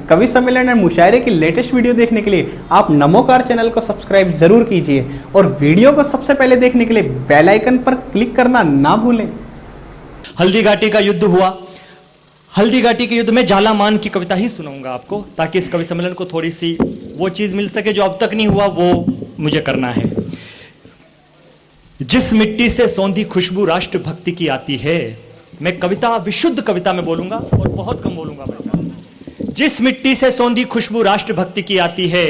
कवि सम्मेलन और मुशायरे की लेटेस्ट वीडियो देखने के लिए आप नमोकार चैनल को सब्सक्राइब जरूर कीजिए और वीडियो को सबसे पहले देखने के लिए बेल आइकन पर क्लिक करना ना भूलें। हल्दी घाटी का युद्ध हुआ। हल्दी घाटी के युद्ध में झालामान की कविता ही सुनाऊंगा आपको, ताकि इस कवि सम्मेलन को थोड़ी सी वो चीज मिल सके जो अब तक नहीं हुआ, वो मुझे करना है। जिस मिट्टी से सौंधी खुशबू राष्ट्र भक्ति की आती है, मैं कविता विशुद्ध कविता में बोलूंगा और बहुत कम बोलूंगा भाई। जिस मिट्टी से सौंधी खुशबू राष्ट्र भक्ति की आती है,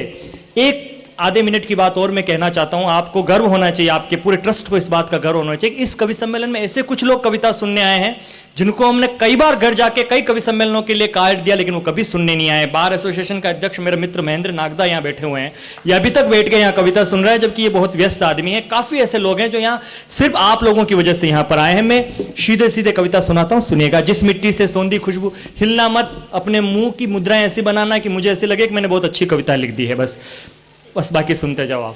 एक आधे मिनट की बात और मैं कहना चाहता हूं। आपको गर्व होना चाहिए, आपके पूरे ट्रस्ट को इस बात का गर्व होना चाहिए। इस कवि सम्मेलन में ऐसे कुछ लोग कविता सुनने आए हैं जिनको हमने कई बार घर जाके कई कवि सम्मेलनों के लिए कार्ड दिया, लेकिन वो कभी सुनने नहीं आए। बार एसोसिएशन का अध्यक्ष मेरा मित्र महेंद्र नागदा यहाँ बैठे हुए हैं, ये अभी तक बैठ के यहाँ कविता सुन रहा है, जबकि ये बहुत व्यस्त आदमी है। काफी ऐसे लोग हैं जो यहाँ सिर्फ आप लोगों की वजह से यहाँ पर आए हैं। मैं सीधे सीधे कविता सुनाता हूँ, सुनिएगा। जिस मिट्टी से सौंधी खुशबू, हिलना मत, अपने मुंह की मुद्राएं ऐसी बनाना कि मुझे ऐसे लगे कि मैंने बहुत अच्छी कविता लिख दी है, बस बाकी सुनते जाओ आप।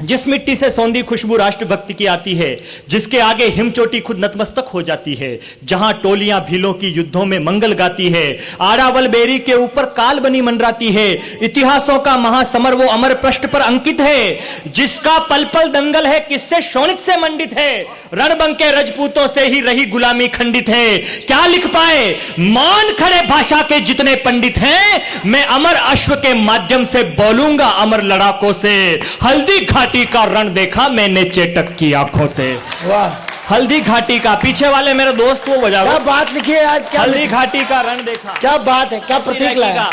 जिस मिट्टी से सौंधी खुशबू राष्ट्रभक्ति की आती है, जिसके आगे हिमचोटी खुद नतमस्तक हो जाती है, जहां टोलियां भीलों की युद्धों में मंगल गाती है, आरावल बेरी के ऊपर काल बनी मंडराती है, इतिहासों का महासमर वो अमर पृष्ठ पर अंकित है, जिसका पल पल दंगल है किससे शोणित से मंडित है, रणबंके रजपूतों से ही रही गुलामी खंडित है। क्या लिख पाए मान खड़े भाषा के जितने पंडित हैं, मैं अमर अश्व के माध्यम से बोलूंगा अमर लड़ाकों से। हल्दी घाटी का रण देखा मैंने चेटक की आंखों से। वाह, हल्दी घाटी का, पीछे वाले मेरे दोस्त वो बजा, क्या बात लिखी है आज, क्या हल्दी घाटी का रण देखा, क्या बात है, क्या प्रतीक लाया।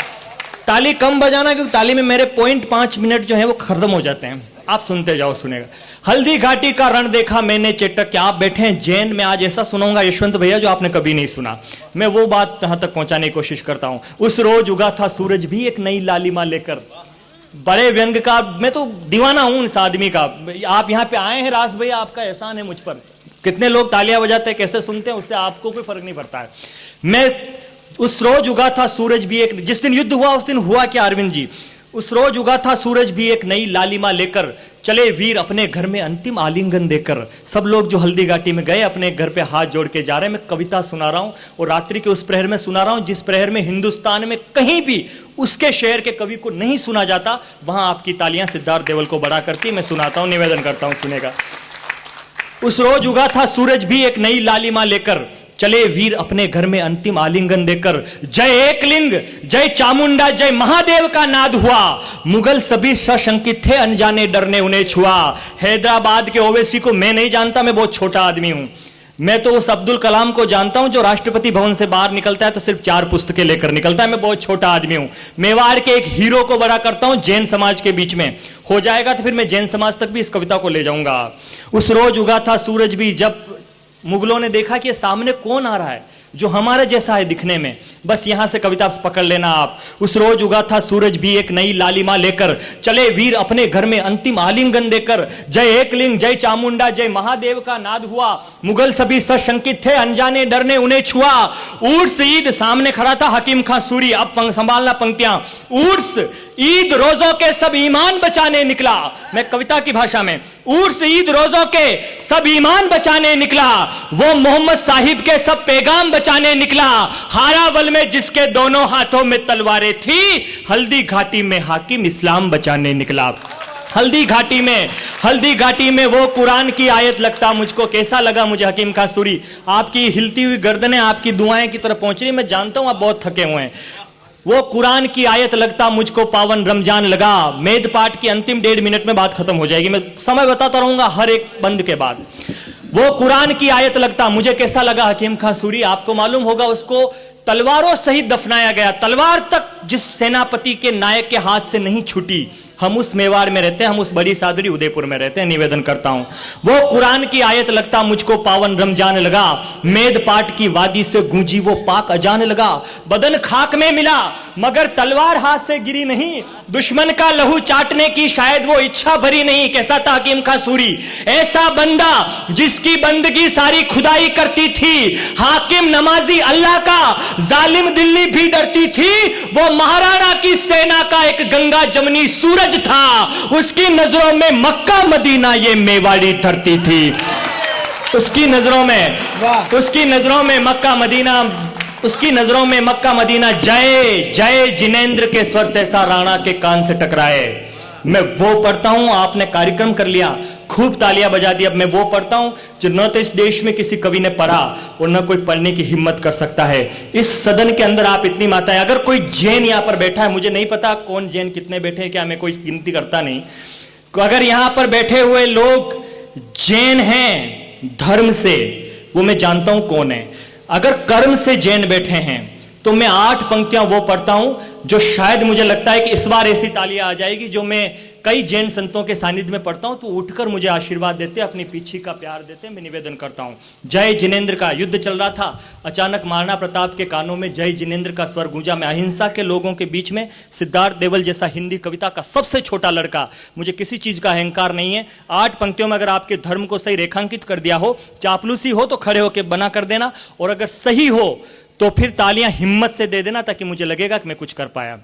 ताली कम बजाना, क्योंकि ताली में मेरे 0.5 मिनट जो है वो खत्म हो जाते हैं। आप सुनते जाओ, सुनेगा। हल्दी घाटी का रण देखा मैंने चेटक के, आप बैठे हैं जैन में, आज ऐसा सुनाऊंगा यशवंत भैया जो आपने कभी नहीं सुना। मैं वो बात यहां तक पहुंचाने की कोशिश करता हूं। उस रोज उगा था सूरज भी एक नई लालिमा लेकर, बड़े व्यंग का, मैं तो दीवाना हूं इस आदमी का। आप यहां पे आए हैं राज भैया, आपका एहसान है मुझ पर। कितने लोग तालियां बजाते हैं, कैसे सुनते हैं, उससे आपको कोई फर्क नहीं पड़ता है। मैं उस रोज उगा था सूरज भी एक, जिस दिन युद्ध हुआ उस दिन हुआ क्या अरविंद जी, उस रोज उगा था सूरज भी एक नई लालिमा लेकर, चले वीर अपने घर में अंतिम आलिंगन देकर। सब लोग जो हल्दी घाटी में गए अपने घर पे हाथ जोड़ के जा रहे हैं। मैं कविता सुना रहा हूं और रात्रि के उस प्रहर में सुना रहा हूं जिस प्रहर में हिंदुस्तान में कहीं भी उसके शहर के कवि को नहीं सुना जाता। वहां आपकी तालियां सिद्धार्थ देवल को बड़ा करती। मैं सुनाता हूं, निवेदन करता हूं, सुनेगा। उस रोज उगा था सूरज भी एक नई लालिमा लेकर, चले वीर अपने घर में अंतिम आलिंगन देकर। जय एकलिंग, जय चामुंडा, जय महादेव का नाद हुआ, मुगल सभी सशंकित थे, अनजाने डर ने उन्हें छुआ। हैदराबाद के ओवैसी को मैं नहीं जानता, मैं बहुत छोटा आदमी हूं। मैं तो उस अब्दुल कलाम को जानता हूं जो राष्ट्रपति भवन से बाहर निकलता है तो सिर्फ 4 पुस्तकें लेकर निकलता है। मैं बहुत छोटा आदमी हूं। मेवाड़ के एक हीरो को बड़ा करता हूं जैन समाज के बीच में। हो जाएगा तो फिर मैं जैन समाज तक भी इस कविता को ले जाऊंगा। उस रोज उगा था सूरज भी, जब मुगलों ने देखा कि सामने कौन आ रहा है जो हमारे जैसा है दिखने में, बस यहां से कविता पकड़ लेना आप। उस रोज उगा था सूरज भी एक नई लालिमा लेकर, चले वीर अपने घर में अंतिम आलिंगन देकर। जय एकलिंग, जय चामुंडा, जय महादेव का नाद हुआ, मुगल सभी सशंकित थे, अनजाने डर ने उन्हें छुआ। उर्स ईद, सामने खड़ा था हकीम खां सूरी, अब संभालना पंक्तियां। उर्स ईद रोजों के सब ईमान बचाने निकला, मैं कविता की भाषा में, उर्स ईद रोजों के सब ईमान बचाने निकला, वो मोहम्मद साहिब के सब पैगाम बचाने निकला। हारावल में जिसके दोनों हाथों में तलवारें थी, हल्दी घाटी में हाकिम इस्लाम बचाने निकला। हल्दी घाटी में वो कुरान की आयत लगता मुझको, कैसा लगा मुझे हकीम खां सूरी, आपकी हिलती हुई गर्दनें आपकी दुआएं की तरफ पहुंच रही। मैं जानता हूं आप बहुत थके हुए हैं। वो कुरान की आयत लगता मुझको पावन रमजान लगा। मेद पाठ की अंतिम 1.5 मिनट में बात खत्म हो जाएगी, मैं समय बताता रहूंगा हर एक बंद के बाद। वो कुरान की आयत लगता मुझे कैसा लगा हकीम खां सूरी, आपको मालूम होगा उसको तलवारों सहित दफनाया गया। तलवार तक जिस सेनापति के नायक के हाथ से नहीं छूटी, हम उस मेवाड़ में रहते हैं, हम उस बड़ी सादरी उदयपुर में रहते हैं। निवेदन करता हूं, वो कुरान की आयत लगता मुझको पावन रमजान लगा, मेद पाट की वादी से गूंजी वो पाक अजान लगा। बदन खाक में मिला मगर तलवार हाथ से गिरी नहीं, दुश्मन का लहू चाटने की शायद वो इच्छा भरी नहीं। कैसा था हकीम खां सूरी, ऐसा बंदा जिसकी बंदगी सारी खुदाई करती थी, हाकिम नमाजी अल्लाह का, जालिम दिल्ली भी डरती थी। वो महाराणा की सेना का एक गंगा जमनी सूरज था, उसकी नजरों में मक्का मदीना ये मेवाड़ी धरती थी। उसकी नजरों में मक्का मदीना उसकी नजरों में मक्का मदीना जय जय जिनेंद्र के स्वर सहसा राणा के कान से टकराए। मैं वो पढ़ता हूं, आपने कार्यक्रम कर लिया, खूब तालियां बजा दी। अब मैं वो पढ़ता हूं जो न तो इस देश में किसी कवि ने पढ़ा और न कोई पढ़ने की हिम्मत कर सकता है। इस सदन के अंदर आप इतनी माताएं, अगर कोई जैन यहां पर बैठा है, मुझे नहीं पता कौन जैन कितने बैठे हैं, क्या मैं कोई गिनती करता नहीं, अगर यहां पर बैठे हुए लोग जैन हैं धर्म से, वो मैं जानता हूं कौन है। अगर कर्म से जैन बैठे हैं तो मैं 8 पंक्तियां वो पढ़ता हूं जो शायद मुझे लगता है कि इस बार ऐसी तालियां आ जाएगी जो मैं कई जैन संतों के सानिध्य में पढ़ता हूं तो उठकर मुझे आशीर्वाद देते, अपनी पीछी का प्यार देते। मैं निवेदन करता हूं। जय जिनेंद्र का युद्ध चल रहा था, अचानक महाराणा प्रताप के कानों में जय जिनेंद्र का स्वर गूंजा। मैं अहिंसा के लोगों के बीच में सिद्धार्थ देवल जैसा हिंदी कविता का सबसे छोटा लड़का, मुझे किसी चीज का अहंकार नहीं है। 8 पंक्तियों में अगर आपके धर्म को सही रेखांकित कर दिया हो, चापलूसी हो तो खड़े होकर बना कर देना, और अगर सही हो तो फिर तालियां हिम्मत से दे देना ताकि मुझे लगेगा कि मैं कुछ कर पाया।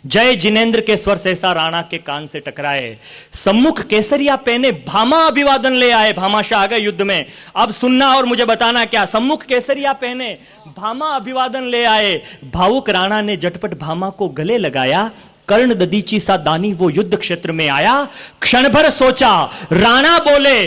जय जिनेंद्र के स्वर सहसा राणा के कान से टकराए, सम्मुख केसरिया पहने भामा अभिवादन ले आए। भामाशाह आ गए युद्ध में, अब सुनना और मुझे बताना क्या। सम्मुख केसरिया पहने भामा अभिवादन ले आए, भावुक राणा ने झटपट भामा को गले लगाया। कर्ण ददीची सा दानी वो युद्ध क्षेत्र में आया, क्षण भर सोचा राणा बोले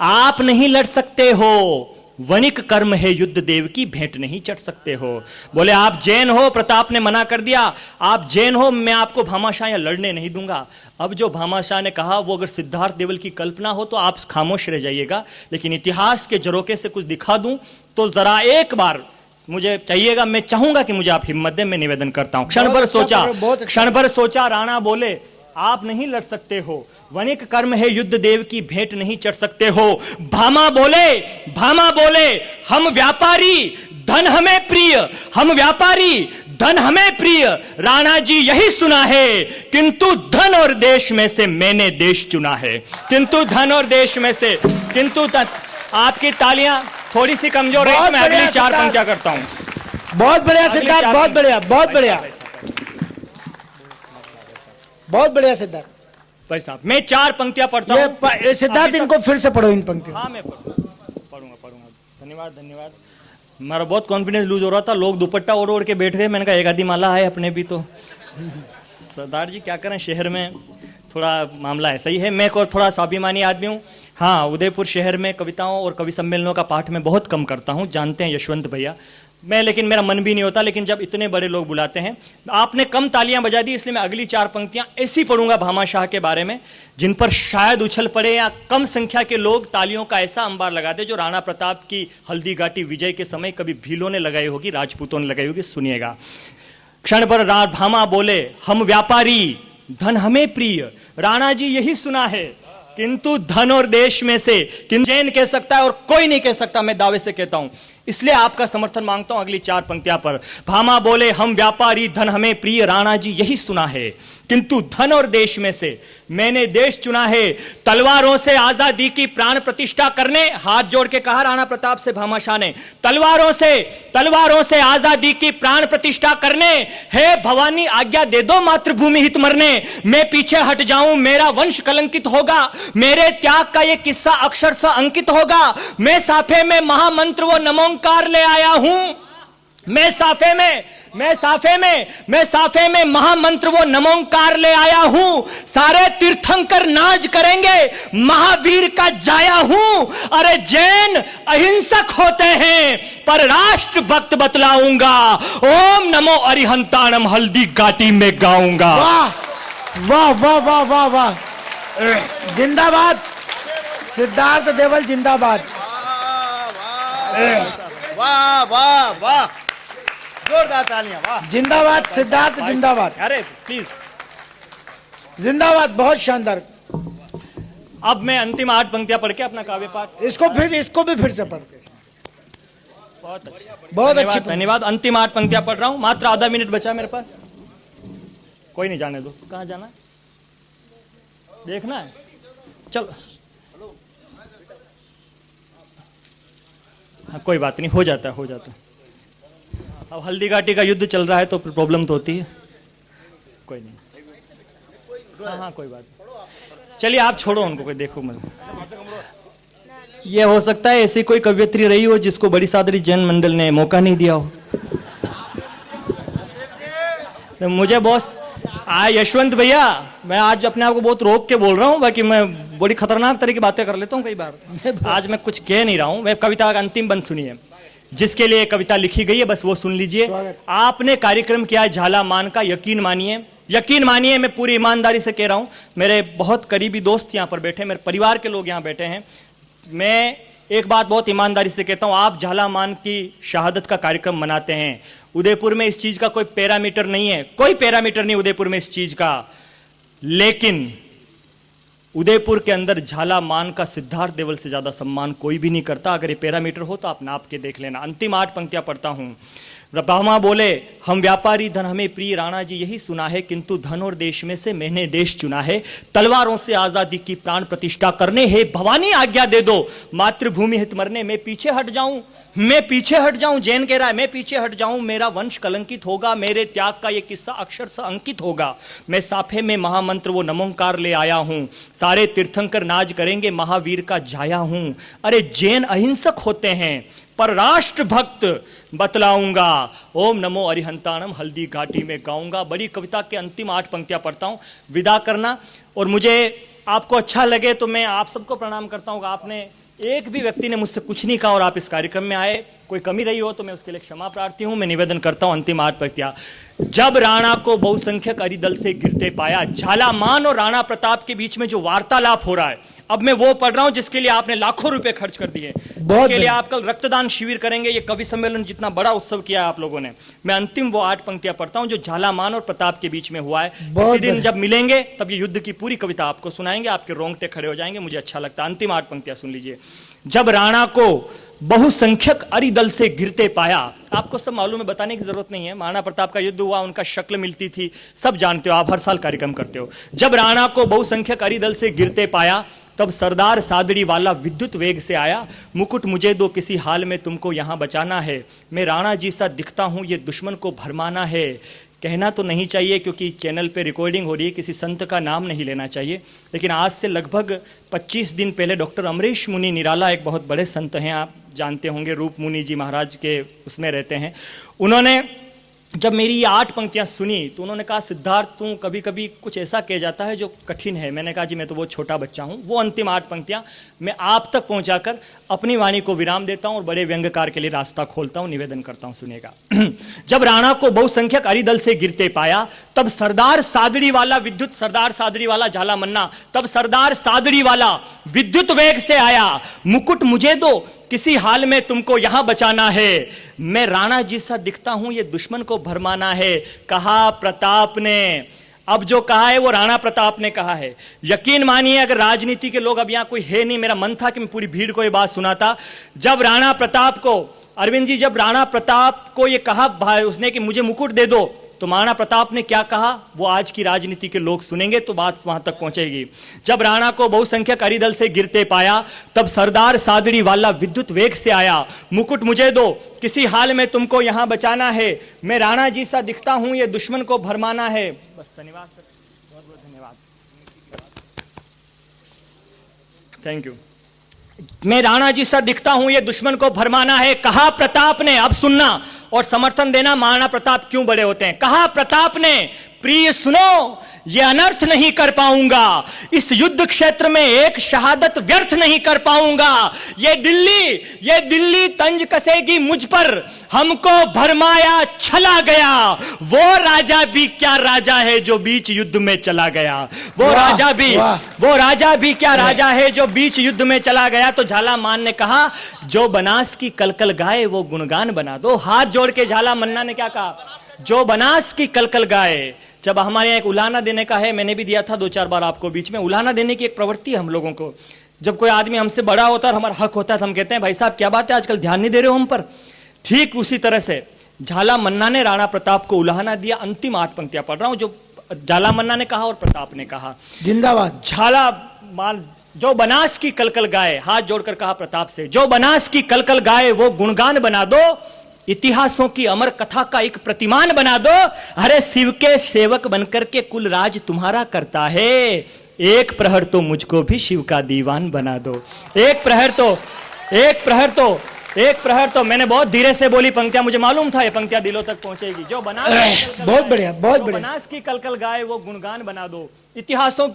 आप नहीं लड़ सकते हो, वणिक कर्म है युद्ध देव की भेंट नहीं चढ़ सकते हो। बोले आप जैन हो, प्रताप ने मना कर दिया, आप जैन हो, मैं आपको भामाशाह या लड़ने नहीं दूंगा। अब जो भामाशाह ने कहा वो अगर सिद्धार्थ देवल की कल्पना हो तो आप खामोश रह जाइएगा, लेकिन इतिहास के झरोके से कुछ दिखा दूं तो जरा एक बार मुझे चाहिएगा, मैं चाहूंगा कि मुझे आप हिम्मत दें। मैं निवेदन करता हूं। क्षण भर सोचा राणा बोले आप नहीं लड़ सकते हो, वणिक कर्म है युद्ध देव की भेंट नहीं चढ़ सकते हो। भामा बोले हम व्यापारी धन हमें प्रिय, हम व्यापारी धन हमें प्रिय, राणा जी यही सुना है, किंतु धन और देश में से मैंने देश चुना है। किंतु धन और देश में से, आपकी तालियां थोड़ी सी कमजोर है, मैं अगली 4 पंक्तियां करता हूं। बहुत बढ़िया सिद्धार्थ, बहुत बढ़िया, बहुत बढ़िया, बहुत बढ़िया सिद्धार्थ भाई साहब। मैं 4 पंक्तियां पढ़ता हूं सिद्धार्थ, इनको फिर से पढ़ो इन पंक्तियों। हाँ मैं पढ़ूंगा। धन्यवाद। मेरा बहुत कॉन्फिडेंस लूज हो रहा था, लोग दुपट्टा ओढ़ के बैठ गए, मैंने कहा एक आधी माला है अपने भी तो। सरदार जी क्या करें, शहर में थोड़ा मामला ऐसा ही है। मैं थोड़ा स्वाभिमानी आदमी हूँ। हाँ, उदयपुर शहर में कविताओं और कवि सम्मेलनों का पाठ मैं बहुत कम करता हूँ, जानते हैं यशवंत भैया। लेकिन मेरा मन भी नहीं होता, लेकिन जब इतने बड़े लोग बुलाते हैं, आपने कम तालियां बजा दी, इसलिए मैं अगली 4 पंक्तियां ऐसी पढ़ूंगा भामाशाह के बारे में जिन पर शायद उछल पड़े या कम संख्या के लोग तालियों का ऐसा अंबार लगाते जो राणा प्रताप की हल्दी घाटी विजय के समय कभी भीलों ने लगाई होगी, राजपूतों ने लगाई होगी। सुनिएगा। क्षण भर भामा बोले हम व्यापारी धन हमें प्रिय, राणा जी यही सुना है, किंतु धन और देश में से जैन कह सकता है और कोई नहीं कह सकता, मैं दावे से कहता हूं। इसलिए आपका समर्थन मांगता हूं अगली 4 पंक्तियां पर। भामा बोले हम व्यापारी धन हमें प्रिय, राणा जी यही सुना है, किंतु धन और देश में से मैंने देश चुना है। तलवारों से आजादी की प्राण प्रतिष्ठा करने, हाथ जोड़ के कहा राणा प्रताप से भामाशाह ने, तलवारों से आजादी की प्राण प्रतिष्ठा करने, हे भवानी आज्ञा दे दो मातृभूमि हित मरने। मैं पीछे हट जाऊं मेरा वंश कलंकित होगा, मेरे त्याग का ये किस्सा अक्षर से अंकित होगा। मैं साफे में महामंत्र वो नमोंकार ले आया हूं, मैं साफे में महामंत्र वो नमोंकार ले आया हूं। सारे तीर्थंकर नाज करेंगे, महावीर का जाया हूं। अरे जैन अहिंसक होते हैं पर राष्ट्र भक्त बतलाऊंगा, ओम नमो अरिहंताणम हल्दी घाटी में गाऊंगा। वाह वाह वाह वाह वाह वाह, जिंदाबाद सिद्धार्थ देवल, जिंदाबाद। वाह वाह वाह, जोरदार तालियां, वाह। जिंदाबाद सिद्धार्थ, जिंदाबाद। अरे प्लीज जिंदाबाद, बहुत शानदार। अब मैं अंतिम 8 पंक्तियां पढ़ के अपना काव्य पाठ, इसको भी फिर से पढ़ के। बहुत अच्छा, बहुत अच्छी, धन्यवाद। अंतिम 8 पंक्तियां पढ़ रहा हूं, मात्र आधा मिनट बचा मेरे पास। कोई नहीं, जाने दो। कहां जाना है, देखना है, चलो। हाँ, कोई बात नहीं, हो जाता है। अब हल्दी घाटी का युद्ध चल रहा है तो प्रॉब्लम तो होती है, कोई नहीं। हाँ कोई बात, चलिए आप छोड़ो उनको, कोई देखो मत। ये हो सकता है ऐसी कोई कवयित्री रही हो जिसको बड़ी सादरी जैन मंडल ने मौका नहीं दिया हो। तो मुझे बॉस यशवंत भैया, मैं आज अपने आप को बहुत रोक के बोल रहा हूँ, बाकी मैं बड़ी खतरनाक तरह की बातें कर लेता हूँ कई बार। आज मैं कुछ कह नहीं रहा हूँ। मैं कविता का अंतिम बंद सुनिए, जिसके लिए कविता लिखी गई है बस वो सुन लीजिए। आपने कार्यक्रम किया है झालामान का, यकीन मानिए, मैं पूरी ईमानदारी से कह रहा हूं। मेरे बहुत करीबी दोस्त यहां पर बैठे, मेरे परिवार के लोग यहां बैठे हैं। मैं एक बात बहुत ईमानदारी से कहता हूं, आप झालामान की शहादत का कार्यक्रम मनाते हैं। उदयपुर में इस चीज का कोई पैरामीटर नहीं है, कोई पैरामीटर नहीं उदयपुर में इस चीज का, लेकिन उदयपुर के अंदर झालामान का सिद्धार्थ देवल से ज्यादा सम्मान कोई भी नहीं करता। अगर ये पैरामीटर हो तो आप नाप के देख लेना। अंतिम 8 पंक्तियां पढ़ता हूं। ब्रह्मा बोले, हम व्यापारी धन हमें प्रिय राणा जी यही सुना है, किंतु धन और देश में से मैंने देश चुना है। तलवारों से आजादी की प्राण प्रतिष्ठा करने, हे भवानी आज्ञा दे दो, मातृभूमि हित मरने। मैं पीछे हट जाऊं, जैन कह रहा है, मैं पीछे हट जाऊं, मेरा वंश कलंकित होगा, मेरे त्याग का ये किस्सा अक्षर से अंकित होगा। मैं साफे में महामंत्र वो नमोंकार ले आया हूं, सारे तीर्थंकर नाज करेंगे, महावीर का जाया हूं। अरे जैन अहिंसक होते हैं पर राष्ट्र भक्त बतलाऊंगा, ओम नमो अरिहंताणम हल्दी घाटी में गाऊंगा। बड़ी कविता के अंतिम 8 पंक्तियां पढ़ता हूं, विदा करना। और मुझे आपको अच्छा लगे तो मैं आप सबको प्रणाम करता हूं। आपने एक भी व्यक्ति ने मुझसे कुछ नहीं कहा और आप इस कार्यक्रम में आए, कोई कमी रही हो तो मैं उसके लिए क्षमा प्रार्थी हूं। मैं निवेदन करता हूं अंतिम 8 पंक्तियां। जब राणा को बहुसंख्यक अरिदल से गिरते पाया, झालामान और राणा प्रताप के बीच में जो वार्तालाप हो रहा है, अब मैं वो पढ़ रहा हूं जिसके लिए आपने लाखों रुपए खर्च कर दिए, जिसके लिए आप कल रक्तदान शिविर करेंगे, ये कवि सम्मेलन जितना बड़ा उत्सव किया है आप लोगों ने। मैं अंतिम वो 8 पंक्तियां पढ़ता हूं जो झालामान और प्रताप के बीच में हुआ है। इसी दिन जब मिलेंगे तब ये युद्ध की पूरी कविता आपको सुनाएंगे, आपके रोंगटे खड़े हो जाएंगे, मुझे अच्छा लगता है। अंतिम 8 पंक्तियां सुन लीजिए। जब राणा को बहुसंख्यक अरिदल से गिरते पाया, आपको सब मालूम है, बताने की जरूरत नहीं है। महाराणा प्रताप का युद्ध हुआ, उनका शक्ल मिलती थी, सब जानते हो, आप हर साल कार्यक्रम करते हो। जब राणा को बहुसंख्यक अरिदल से गिरते पाया, तब सरदार सादड़ी वाला विद्युत वेग से आया, मुकुट मुझे दो, किसी हाल में तुमको यहां बचाना है। मैं राणा जी सा दिखता हूं, ये दुश्मन को भरमाना है। कहना तो नहीं चाहिए क्योंकि चैनल पे रिकॉर्डिंग हो रही है, किसी संत का नाम नहीं लेना चाहिए, लेकिन आज से लगभग 25 दिन पहले डॉक्टर अमरीश मुनि निराला, एक बहुत बड़े संत हैं, आप जानते होंगे, रूप मुनि जी महाराज के उसमें रहते हैं। उन्होंने जब मेरी ये 8 पंक्तियां सुनी तो उन्होंने कहा, सिद्धार्थ तू कभी कभी कुछ ऐसा कह जाता है जो कठिन है। मैंने कहा जी मैं तो वो छोटा बच्चा हूं। वो अंतिम 8 पंक्तियां मैं आप तक पहुंचाकर अपनी वाणी को विराम देता हूं और बड़े व्यंग्यकार के लिए रास्ता खोलता हूं, निवेदन करता हूं, सुनिएगा। जब राणा को बहुसंख्यक अरिदल से गिरते पाया, तब सरदार सादड़ी वाला विद्युत, सरदार सादड़ी वाला झाला मन्ना, तब सरदार सादड़ी वाला विद्युत वेग से आया, मुकुट मुझे दो, किसी हाल में तुमको यहां बचाना है। मैं राणा जी सा दिखता हूं, ये दुश्मन को भरमाना है, कहा प्रताप ने। अब जो कहा है वो राणा प्रताप ने कहा है। यकीन मानिए अगर राजनीति के लोग, अब यहां कोई है नहीं, मेरा मन था कि मैं पूरी भीड़ को ये बात सुनाता। जब राणा प्रताप को, अरविंद जी, जब राणा प्रताप को ये कहा उसने कि मुझे मुकुट दे दो, तो महाराणा प्रताप ने क्या कहा वो आज की राजनीति के लोग सुनेंगे तो बात वहां तक पहुंचेगी। जब राणा को बहुसंख्यक अरिदल से गिरते पाया, तब सरदार सादड़ी वाला विद्युत वेग से आया, मुकुट मुझे दो, किसी हाल में तुमको यहां बचाना है। मैं राणा जी सा दिखता हूं, ये दुश्मन को भरमाना है। बस धन्यवाद सर, बहुत बहुत धन्यवाद, थैंक यू। मैं राणा जी सा दिखता हूं, ये दुश्मन को भरमाना है, कहा प्रताप ने। अब सुनना और समर्थन देना, महाराणा प्रताप क्यों बड़े होते हैं। कहा प्रताप ने, प्रिय सुनो, ये अनर्थ नहीं कर पाऊंगा, इस युद्ध क्षेत्र में एक शहादत व्यर्थ नहीं कर पाऊंगा। ये दिल्ली तंज कसेगी मुझ पर, हमको भरमाया छला गया। वो राजा भी क्या राजा है जो बीच युद्ध में चला गया। वो राजा भी क्या राजा है जो बीच युद्ध में चला गया। तो झालामान ने कहा, जो बनास की कलकल गाए वो गुणगान बना दो। हाथ जोड़ के झाला मन्ना ने क्या कहा, जो बनास की कलकल गाए। जब हमारे यहाँ एक उलाहना देने का है, मैंने भी दिया था 2-4 बार आपको बीच में, उलाहना देने की एक प्रवृत्ति है हम लोगों को। जब कोई आदमी हमसे बड़ा होता है और हमारा हक होता है तो हम कहते हैं भाई साहब क्या बात है आजकल ध्यान नहीं दे रहे हो हम पर। ठीक उसी तरह से झाला मन्ना ने राणा प्रताप को उलाहना दिया। अंतिम 8 पंक्तियां पढ़ रहा हूं जो झाला मन्ना ने कहा और प्रताप ने कहा। जिंदाबाद। झाला मान, जो बनास की कलकल गाए, हाथ जोड़कर कहा प्रताप से, जो बनास की कलकल गाए वो गुणगान बना दो, इतिहासों की अमर कथा का एक प्रतिमान बना दो। अरे शिव के सेवक बनकर के कुल राज तुम्हारा करता है। एक प्रहर तो मुझको भी शिव का दीवान बना दो। एक प्रहर तो मैंने बहुत धीरे से बोली पंक्तियां, मुझे मालूम था ये पंक्तियां दिलों तक पहुंचेगी। जो बनास की कलकल बहुत गाए, बढ़िया, बहुत जो बढ़िया। बनास की कलकल गाए वो गुणगान बना दो। इतिहासों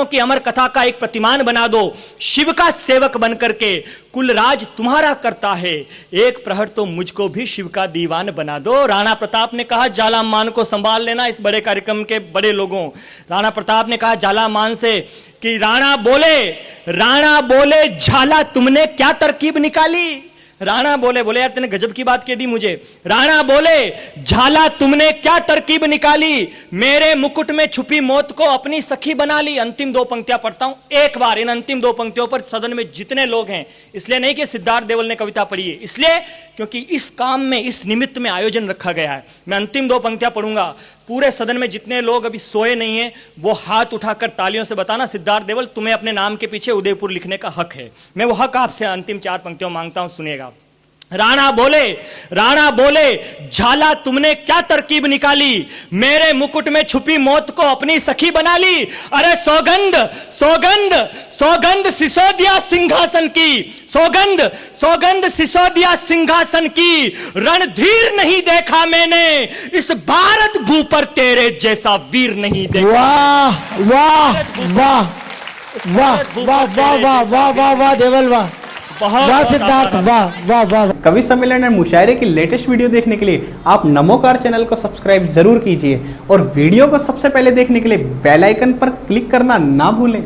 की अमर कथा का एक प्रतिमान बना दो। शिव का सेवक बनकर के कुल राज तुम्हारा करता है। एक प्रहर तो मुझको भी शिव का दीवान बना दो। राणा प्रताप ने कहा झालामान को संभाल लेना, इस बड़े कार्यक्रम के बड़े लोगों। राणा प्रताप ने कहा झालामान से कि राणा बोले झाला तुमने क्या तरकीब निकाली। राणा बोले यार तूने गजब की बात कह दी मुझे। राणा बोले झाला तुमने क्या तरकीब निकाली, मेरे मुकुट में छुपी मौत को अपनी सखी बना ली। अंतिम दो पंक्तियां पढ़ता हूं एक बार। इन अंतिम दो पंक्तियों पर सदन में जितने लोग हैं, इसलिए नहीं कि सिद्धार्थ देवल ने कविता पढ़ी है, इसलिए क्योंकि इस काम में, इस निमित्त में आयोजन रखा गया है। मैं अंतिम दो पंक्तियां पढ़ूंगा। पूरे सदन में जितने लोग अभी सोए नहीं हैं वो हाथ उठाकर तालियों से बताना सिद्धार्थ देवल तुम्हें अपने नाम के पीछे उदयपुर लिखने का हक है। मैं वो हक आपसे अंतिम 4 पंक्तियों मांगता हूं, सुनिएगा। राणा बोले झाला तुमने क्या तरकीब निकाली, मेरे मुकुट में छुपी मौत को अपनी सखी बना ली। अरे सौगंध सिसोदिया सिंहासन की, सौगंध सिसोदिया सिंहासन की, रणधीर नहीं देखा मैंने, इस भारत भू पर तेरे जैसा वीर नहीं देखा। वाह वाह वाह वाह वाह वाह वाह वाह वाह वाह देवल वाह, वाह सिद्धार्थ, वाह वाह वाह। कवि सम्मेलन और मुशायरे की लेटेस्ट वीडियो देखने के लिए आप नमोकार चैनल को सब्सक्राइब जरूर कीजिए और वीडियो को सबसे पहले देखने के लिए बेल आइकन पर क्लिक करना ना भूलें।